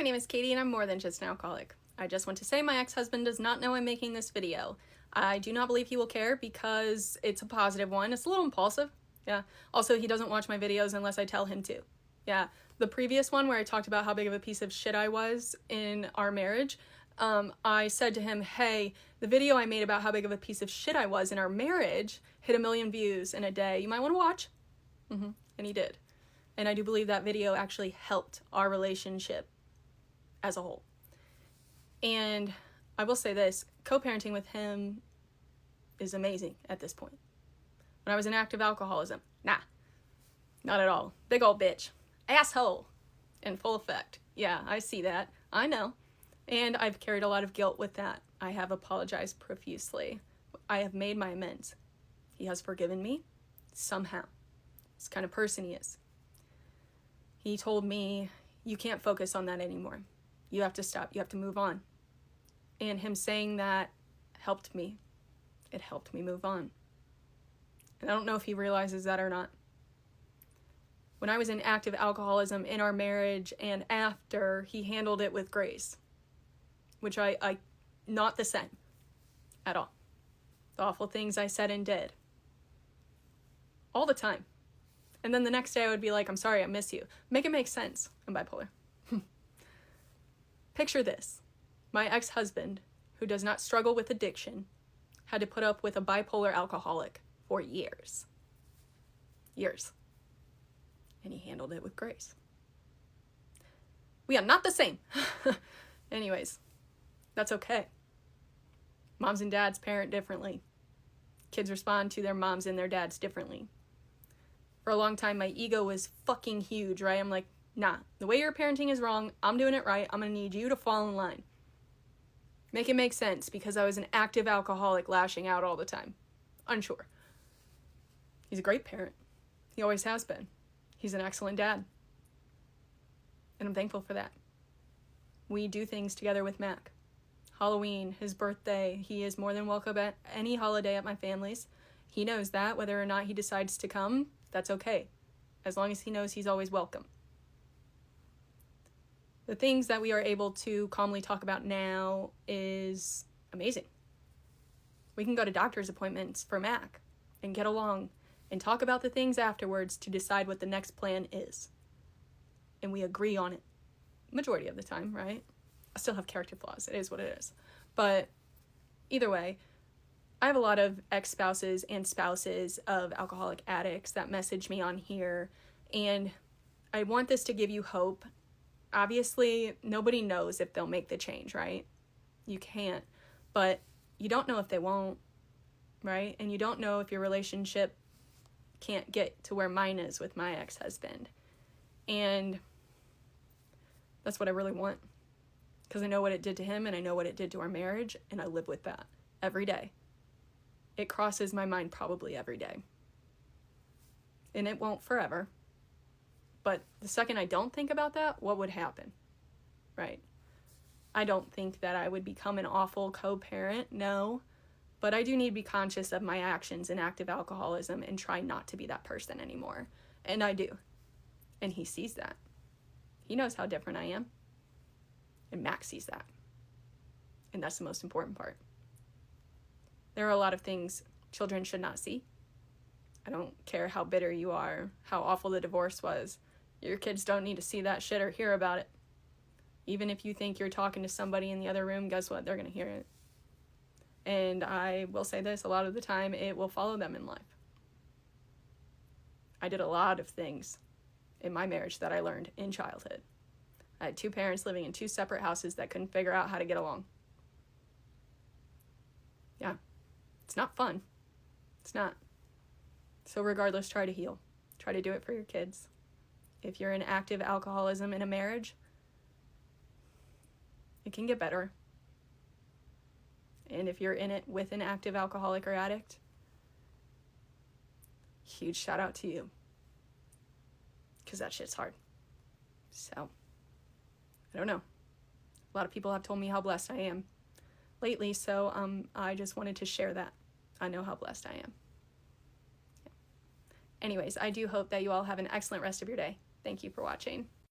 my name is Katie and I'm more than just an alcoholic. I just want to say my ex-husband does not know I'm making this video. I do not believe he will care because it's a positive one. It's a little impulsive. Yeah. Also, he doesn't watch my videos unless I tell him to. Yeah. The previous one where I talked about how big of a piece of shit I was in our marriage, I said to him, hey, the video I made about how big of a piece of shit I was in our marriage hit 1 million views in a day. You might want to watch. And he did. And I do believe that video actually helped our relationship as a whole. And I will say this, co-parenting with him is amazing at this point. When I was in active alcoholism, nah, not at all. Big old bitch. Asshole. In full effect. Yeah, I see that. I know. And I've carried a lot of guilt with that. I have apologized profusely. I have made my amends. He has forgiven me, somehow. It's the kind of person he is. He told me, you can't focus on that anymore. You have to stop. You have to move on. And him saying that helped me. It helped me move on. And I don't know if he realizes that or not. When I was in active alcoholism in our marriage and after, he handled it with grace. Which I not the same at all. The awful things I said and did. All the time. And then the next day I would be like, I'm sorry, I miss you. Make it make sense. I'm bipolar. Picture this. My ex-husband, who does not struggle with addiction, had to put up with a bipolar alcoholic for years. Years. And he handled it with grace. We are not the same. Anyways, that's okay. Moms and dads parent differently. Kids respond to their moms and their dads differently. For a long time, my ego was fucking huge, right? I'm like, nah, the way you're parenting is wrong. I'm doing it right. I'm going to need you to fall in line. Make it make sense, because I was an active alcoholic lashing out all the time. Unsure. He's a great parent. He always has been. He's an excellent dad. And I'm thankful for that. We do things together with Mac. Halloween, his birthday, he is more than welcome at any holiday at my family's. He knows that. Whether or not he decides to come, that's okay. As long as he knows he's always welcome. The things that we are able to calmly talk about now is amazing. We can go to doctor's appointments for Mac and get along and talk about the things afterwards to decide what the next plan is. And we agree on it. Majority of the time, right? I still have character flaws. It is what it is. But either way, I have a lot of ex-spouses and spouses of alcoholic addicts that message me on here. And I want this to give you hope. Obviously, nobody knows if they'll make the change, right? You can't. But you don't know if they won't, right? And you don't know if your relationship can't get to where mine is with my ex-husband. And that's what I really want. Because I know what it did to him and I know what it did to our marriage, and I live with that every day. It crosses my mind probably every day. And it won't forever. But the second I don't think about that, what would happen? Right? I don't think that I would become an awful co-parent, no. But I do need to be conscious of my actions in active alcoholism and try not to be that person anymore. And I do. And he sees that. He knows how different I am. And Max sees that. And that's the most important part. There are a lot of things children should not see. I don't care how bitter you are, how awful the divorce was. Your kids don't need to see that shit or hear about it. Even if you think you're talking to somebody in the other room, guess what? They're going to hear it. And I will say this, a lot of the time, it will follow them in life. I did a lot of things in my marriage that I learned in childhood. I had 2 parents living in 2 separate houses that couldn't figure out how to get along. Yeah. It's not fun. It's not. So regardless, try to heal. Try to do it for your kids. If you're in active alcoholism in a marriage, it can get better. And if you're in it with an active alcoholic or addict, huge shout out to you. Because that shit's hard. So, I don't know. A lot of people have told me how blessed I am lately, so I just wanted to share that. I know how blessed I am. Yeah. Anyways, I do hope that you all have an excellent rest of your day. Thank you for watching.